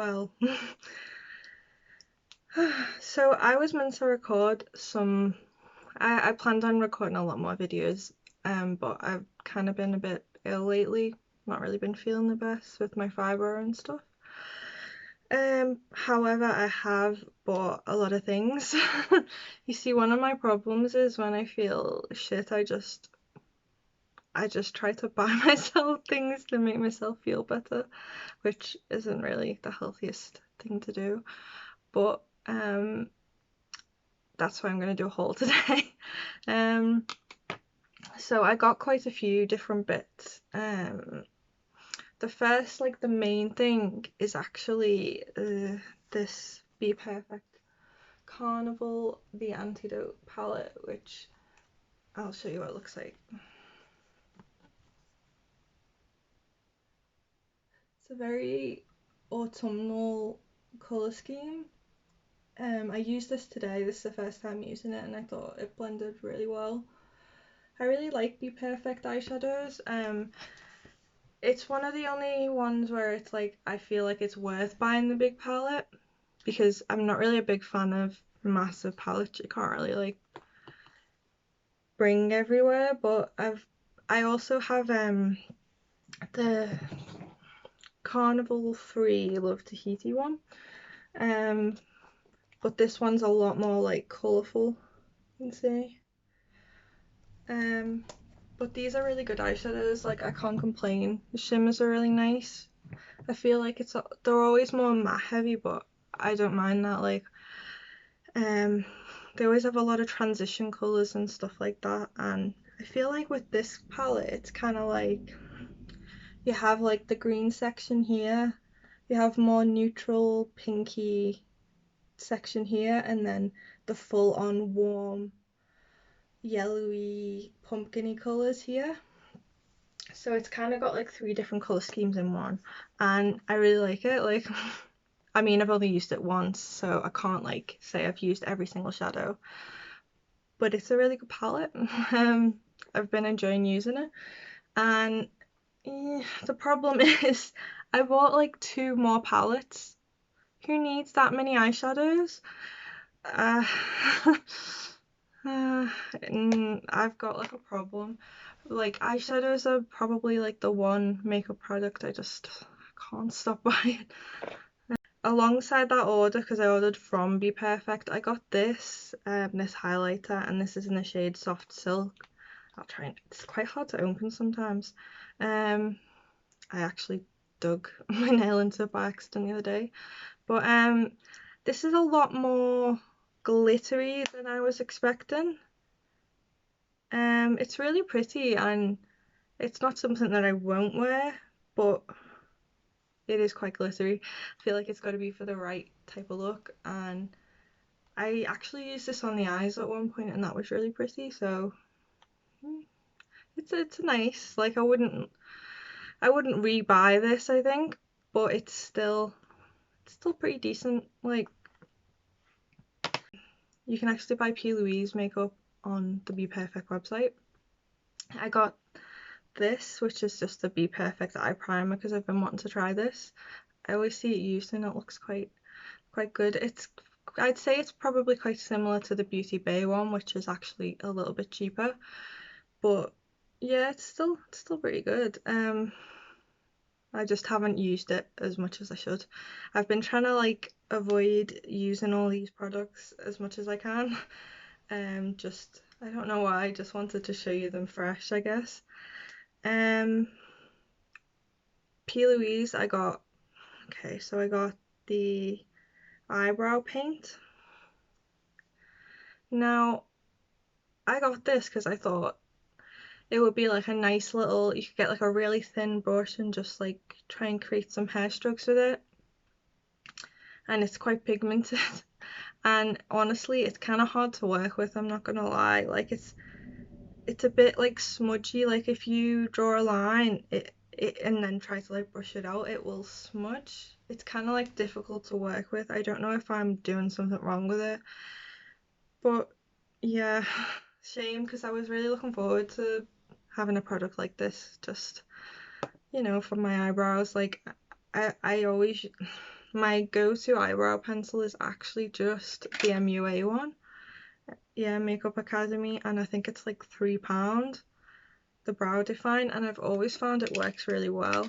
well. So I was meant to record some, I planned on recording a lot more videos, but I've kind of been a bit ill lately, not really been feeling the best with my fibre and stuff. However, I have bought a lot of things. You see, one of my problems is when I feel shit, I just try to buy myself things to make myself feel better, which isn't really the healthiest thing to do. But that's why I'm going to do a haul today. So I got quite a few different bits. The first, like the main thing, is actually this Bperfect Carnival, the Antidote palette, which I'll show you what it looks like. It's a very autumnal colour scheme. I used this today, this is the first time using it, and I thought it blended really well. I really like Bperfect eyeshadows. It's one of the only ones where it's like, I feel like it's worth buying the big palette, because I'm not really a big fan of massive palettes you can't really like bring everywhere, but I also have the Carnival 3 Love Tahiti one, but this one's a lot more like colourful, you can see. But these are really good eyeshadows, like I can't complain. The shimmers are really nice. I feel like they're always more matte heavy, but I don't mind that. Like they always have a lot of transition colours and stuff like that, and I feel like with this palette it's kind of like you have like the green section here, you have more neutral pinky section here, and then the full on warm yellowy pumpkin-y colours here. So it's kind of got like 3 different colour schemes in one, and I really like it. Like I mean, I've only used it once, so I can't like say I've used every single shadow, but it's a really good palette. I've been enjoying using it, and the problem is I bought like 2 more palettes. Who needs that many eyeshadows? uh, I've got like a problem. Like eyeshadows are probably like the one makeup product I just can't stop buying. Alongside that order, because I ordered from Bperfect, I got this highlighter, and this is in the shade Soft Silk. I'll try and, it's quite hard to open sometimes. I actually dug my nail into it by accident the other day. But this is a lot more glittery than I was expecting. It's really pretty, and it's not something that I won't wear, but it is quite glittery. I feel like it's got to be for the right type of look, and I actually used this on the eyes at one point, and that was really pretty. So it's nice. Like I wouldn't re-buy this, I think, but it's still pretty decent. Like you can actually buy P.Louise makeup on the Bperfect website. I got this, which is just the Bperfect eye primer, because I've been wanting to try this. I always see it used and it looks quite good. I'd say it's probably quite similar to the Beauty Bay one, which is actually a little bit cheaper, but yeah, it's still pretty good. I just haven't used it as much as I should. I've been trying to like avoid using all these products as much as I can. Just I don't know why, I just wanted to show you them fresh, I guess. P.Louise, I got the Eyebrow Paint. Now I got this because I thought it would be like a nice little, you could get like a really thin brush and just like try and create some hair strokes with it, and it's quite pigmented. And honestly it's kind of hard to work with, I'm not gonna lie. Like it's a bit like smudgy. Like if you draw a line it and then try to like brush it out, it will smudge. It's kind of like difficult to work with. I don't know if I'm doing something wrong with it, but yeah, shame, because I was really looking forward to having a product like this, just, you know, for my eyebrows. Like I always, my go-to eyebrow pencil is actually just the MUA one. Yeah, Makeup Academy, and I think it's like £3, the Brow Define, and I've always found it works really well,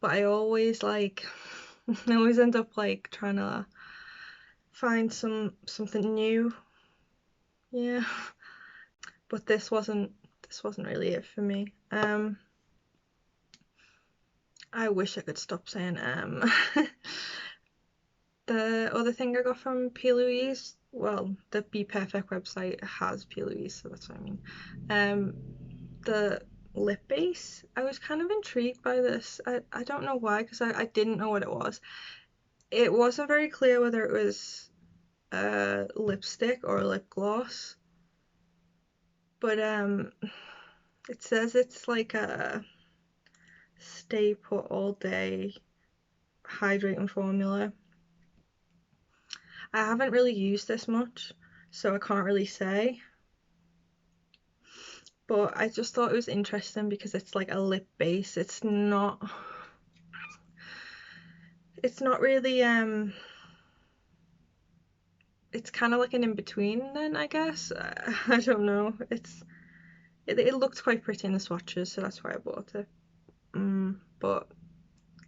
but I always like I always end up like trying to find something new. Yeah, but this wasn't really it for me. I wish I could stop saying The other thing I got from P.Louise, well, the Bperfect website has P.Louise, so that's what I mean. The lip base, I was kind of intrigued by this. I don't know why, because I didn't know what it was. It wasn't very clear whether it was a lipstick or a lip gloss, but it says it's like a stay put all day hydrating formula. I haven't really used this much, so I can't really say, but I just thought it was interesting because it's like a lip base. It's not really it's kind of like an in-between then, I guess. I don't know. It looked quite pretty in the swatches, so that's why I bought it. But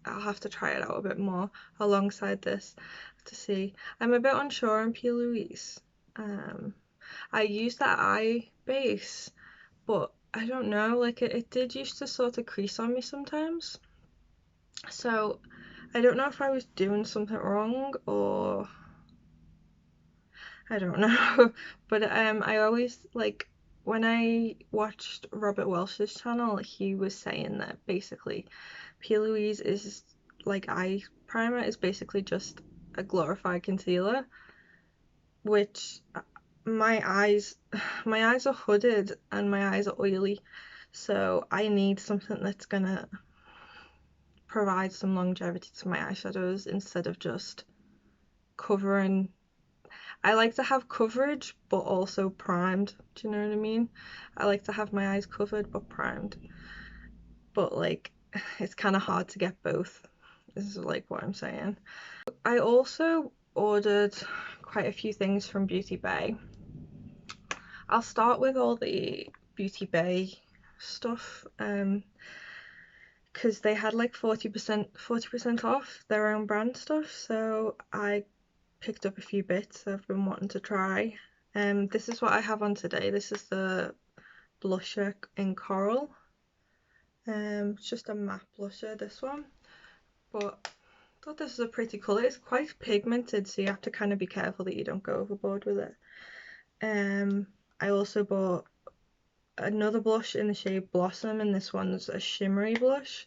I'll have to try it out a bit more alongside this to see. I'm a bit unsure on P.Louise. I use that eye base, but I don't know, like it did used to sort of crease on me sometimes. So I don't know if I was doing something wrong or I don't know. But I always like when I watched Robert Welsh's channel, he was saying that basically P.Louise is like eye primer is basically just a glorified concealer, which my eyes are hooded and my eyes are oily, so I need something that's gonna provide some longevity to my eyeshadows instead of just covering. I like to have coverage but also primed, do you know what I mean? I like to have my eyes covered but primed, but like it's kind of hard to get both, this is like what I'm saying. I also ordered quite a few things from Beauty Bay. I'll start with all the Beauty Bay stuff, because they had like 40% off their own brand stuff, so I picked up a few bits I've been wanting to try. This is what I have on today. This is the blusher in Coral. It's just a matte blusher, this one, but I thought this was a pretty colour. It's quite pigmented, so you have to kind of be careful that you don't go overboard with it. I also bought another blush in the shade Blossom, and this one's a shimmery blush.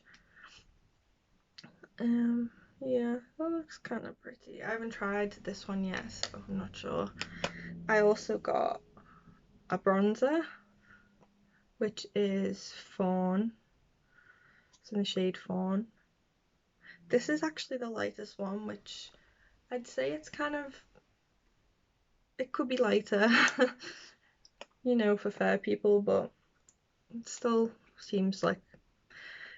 Yeah, that looks kind of pretty. I haven't tried this one yet, so I'm not sure. I also got a bronzer, which is Fawn. It's in the shade Fawn. This is actually the lightest one, which I'd say it's kind of, it could be lighter, you know, for fair people, but it still seems like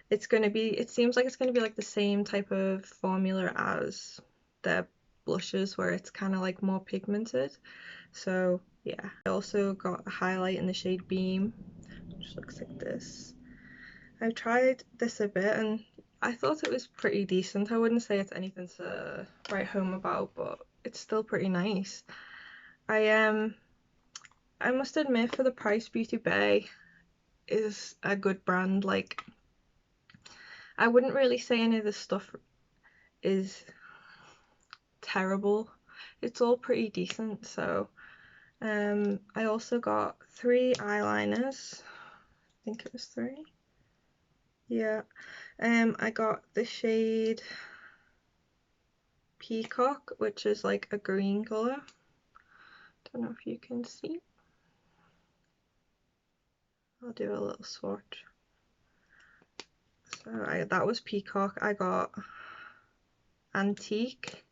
it's gonna be, it seems like it's gonna be like the same type of formula as their blushes, where it's kind of like more pigmented. So yeah, I also got a highlight in the shade Beam, which looks like this. I've tried this a bit and I thought it was pretty decent. I wouldn't say it's anything to write home about, but it's still pretty nice. I must admit, for the price, Beauty Bay is a good brand. Like, I wouldn't really say any of this stuff is terrible. It's all pretty decent. So I also got 3 eyeliners. I think it was 3. Yeah. I got the shade Peacock, which is like a green colour. Don't know if you can see. I'll do a little swatch. So that was Peacock. I got Antique.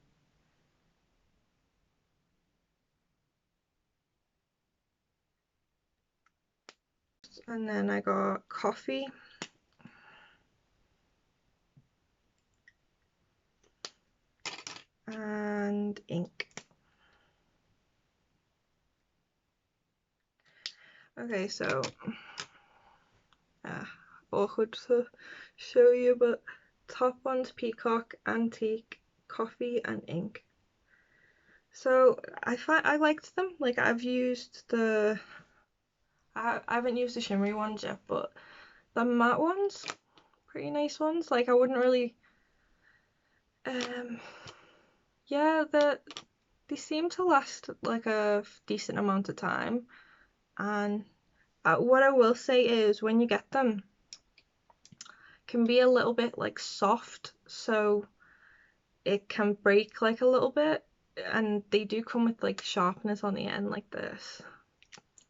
And then I got Coffee. and ink. Okay, so awkward to show you, but top one's Peacock, Antique, Coffee and Ink. So I liked them. Like I've used the I haven't used the shimmery ones yet, but the matte ones, pretty nice ones. Like I wouldn't really yeah, they seem to last like a decent amount of time. And what I will say is when you get them, can be a little bit like soft, so it can break like a little bit, and they do come with like sharpness on the end like this.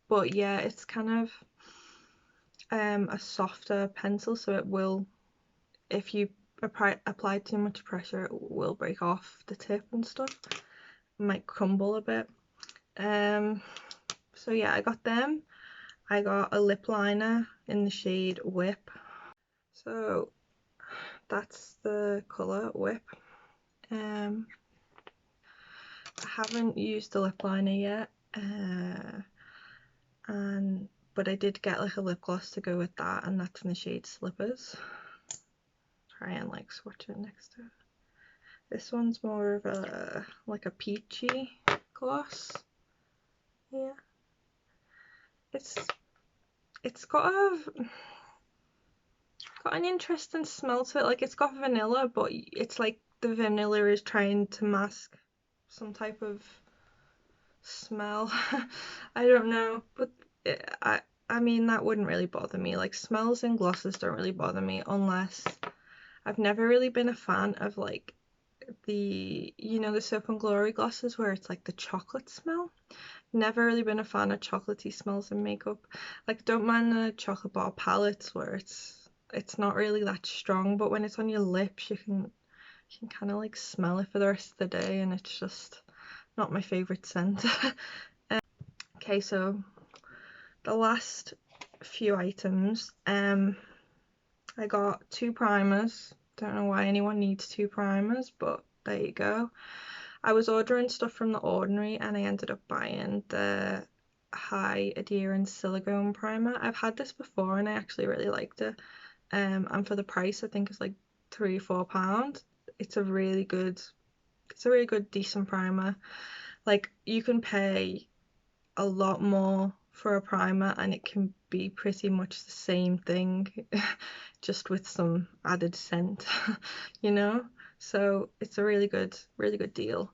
But yeah, it's kind of a softer pencil, so it will, if you apply too much pressure, it will break off the tip and stuff. It might crumble a bit. So yeah, I got them. I got a lip liner in the shade Whip. So that's the colour Whip. I haven't used the lip liner yet, but I did get like a lip gloss to go with that, and that's in the shade Slippers. Try and like swatch it next to it. This one's more of a like a peachy gloss. Yeah, it's got an interesting smell to it. Like it's got vanilla, but it's like the vanilla is trying to mask some type of smell. I don't know, but I mean that wouldn't really bother me. Like smells and glosses don't really bother me, unless I've never really been a fan of like the the Soap and Glory glosses where it's like the chocolate smell. Never really been a fan of chocolatey smells in makeup. Like don't mind the chocolate bar palettes where it's not really that strong, but when it's on your lips you can kind of like smell it for the rest of the day, and it's just not my favorite scent. Okay, so the last few items, I got 2 primers. Don't know why anyone needs 2 primers, but there you go. I was ordering stuff from The Ordinary and I ended up buying the High-Adherence Silicone primer. I've had this before and I actually really liked it. And for the price, I think it's like £3 or £4. It's a really good decent primer. Like you can pay a lot more for a primer and it can be pretty much the same thing just with some added scent, so it's a really good deal.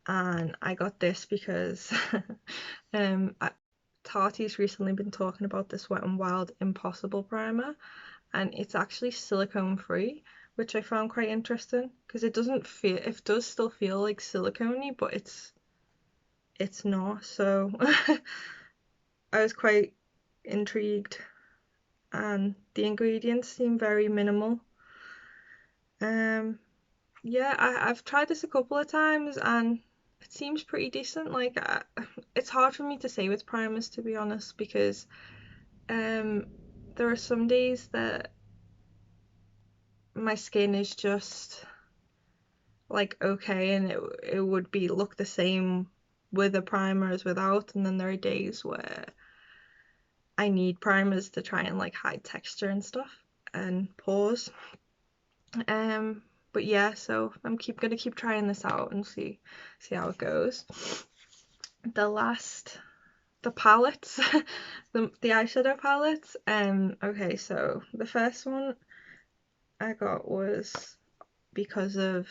And I got this because Tati's recently been talking about this Wet n Wild Impossible primer, and it's actually silicone free, which I found quite interesting because it does still feel like silicone-y, but it's not. So I was quite intrigued, and the ingredients seem very minimal. Yeah, I've tried this a couple of times and it seems pretty decent. Like it's hard for me to say with primers, to be honest, because there are some days that my skin is just like okay, and it would look the same with a primer as without, and then there are days where I need primers to try and like hide texture and stuff and pores. But yeah, so I'm gonna keep trying this out and see how it goes. The palettes, the eyeshadow palettes. Okay, so the first one I got was because of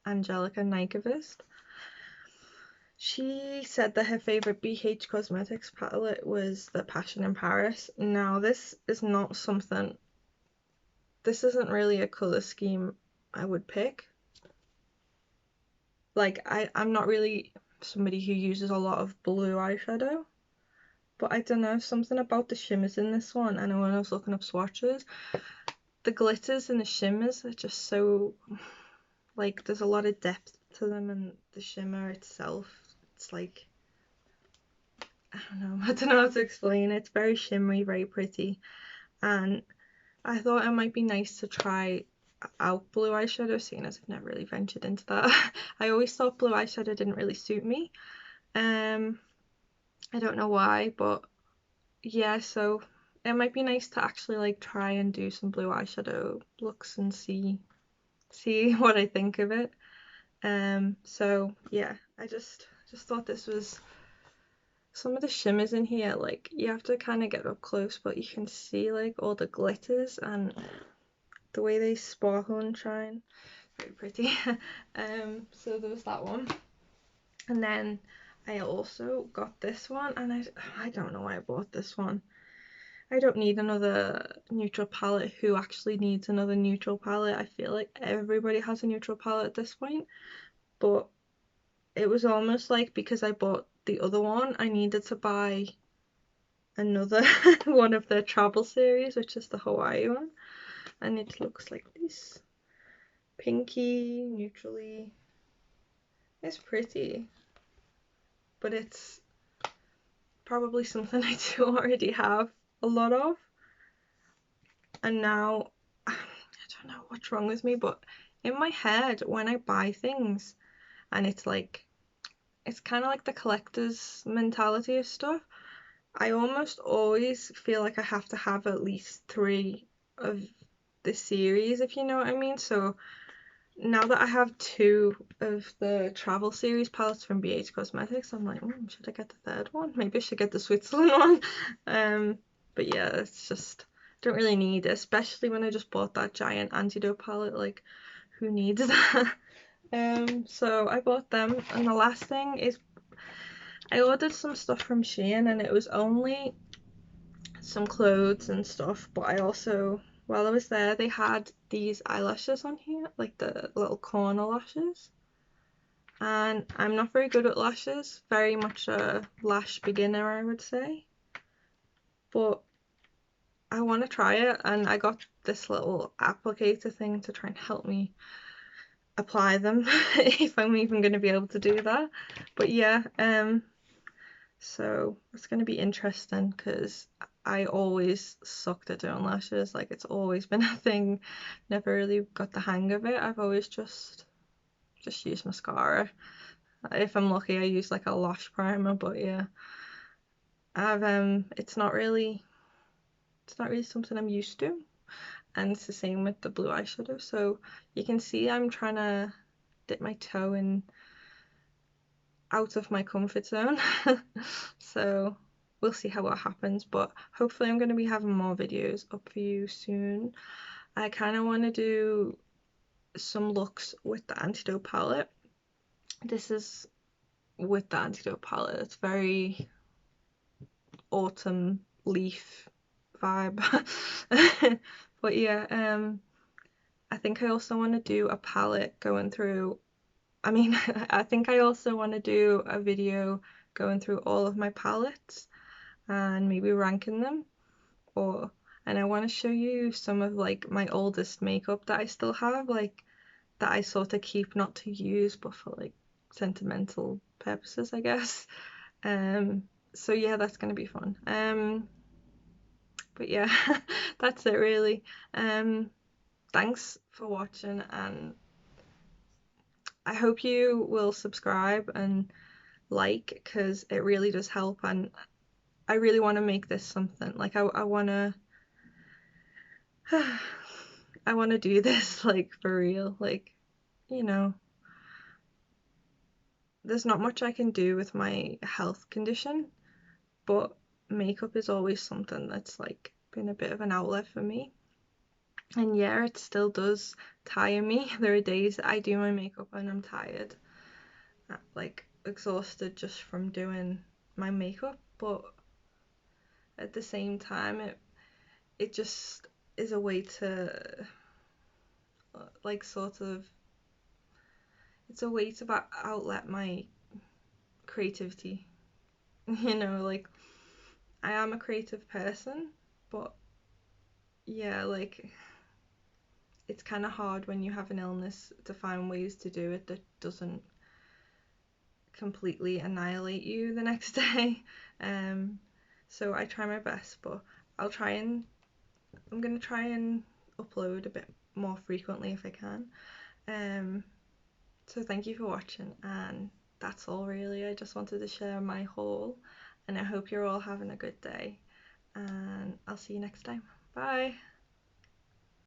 Angelica Nyquist. She said that her favorite BH Cosmetics palette was the Passion in Paris. Now this isn't really a color scheme I would pick. Like I'm not really somebody who uses a lot of blue eyeshadow, but I don't know, something about the shimmers in this one. I know when I was looking up swatches, the glitters and the shimmers are just so, like, there's a lot of depth to them, and the shimmer itself, it's like, I don't know how to explain it. It's very shimmery, very pretty, and I thought it might be nice to try out blue eyeshadow, seeing as I've never really ventured into that. I always thought blue eyeshadow didn't really suit me. I don't know why, but yeah, so it might be nice to actually like try and do some blue eyeshadow looks and see what I think of it. So yeah, I just thought this was some of the shimmers in here, like you have to kind of get up close, but you can see like all the glitters and the way they sparkle and shine. Very pretty. So there was that one, and then I also got this one, and I don't know why I bought this one. I don't need another neutral palette. Who actually needs another neutral palette? I feel like everybody has a neutral palette at this point, but it was almost like because I bought the other one, I needed to buy another one of their travel series, which is the Hawaii one, and it looks like this. Pinky, neutrally. It's pretty, but it's probably something I do already have a lot of. And now, I don't know what's wrong with me, but in my head, when I buy things, and it's like, it's kind of like the collector's mentality of stuff, I almost always feel like I have to have at least 3 of the series, if you know what I mean. So now that I have 2 of the travel series palettes from BH Cosmetics, I'm like, should I get the 3rd one? Maybe I should get the Switzerland one. But yeah, it's just, don't really need it, especially when I just bought that giant Antidote palette. Like, who needs that? So I bought them, and the last thing is I ordered some stuff from Shein, and it was only some clothes and stuff, but I also, while I was there, they had these eyelashes on here, like the little corner lashes, and I'm not very good at lashes, very much a lash beginner, I would say, but I want to try it, and I got this little applicator thing to try and help me apply them if I'm even going to be able to do that. But yeah, so it's going to be interesting because I always sucked at doing lashes. Like, it's always been a thing. Never really got the hang of it. I've always just used mascara. If I'm lucky, I use like a lash primer, but yeah. It's not really something I'm used to. And it's the same with the blue eyeshadow. So you can see I'm trying to dip my toe in out of my comfort zone. So we'll see how it happens, but hopefully I'm going to be having more videos up for you soon. I kind of want to do some looks with the Antidote palette. This is with the Antidote palette. It's very autumn leaf vibe. But yeah, I think I also want to do a palette going through, I think I also want to do a video going through all of my palettes and maybe ranking them, and I want to show you some of like my oldest makeup that I still have, like that I sort of keep, not to use but for like sentimental purposes, I guess. So yeah, that's gonna be fun. But yeah, that's it really. Thanks for watching, and I hope you will subscribe and like, because it really does help, and I really want to make this something like I want to I want to do this like for real. Like, you know, there's not much I can do with my health condition, but makeup is always something that's like been a bit of an outlet for me. And yeah, it still does tire me. There are days that I do my makeup and I'm tired, like exhausted just from doing my makeup, but at the same time it just is a way to like sort of, it's a way to outlet my creativity. You know, like I am a creative person, but yeah, like it's kind of hard when you have an illness to find ways to do it that doesn't completely annihilate you the next day. So I try my best, but I'm gonna try and upload a bit more frequently if I can. So thank you for watching, and that's all really. I just wanted to share my haul, and I hope you're all having a good day, and I'll see you next time. Bye!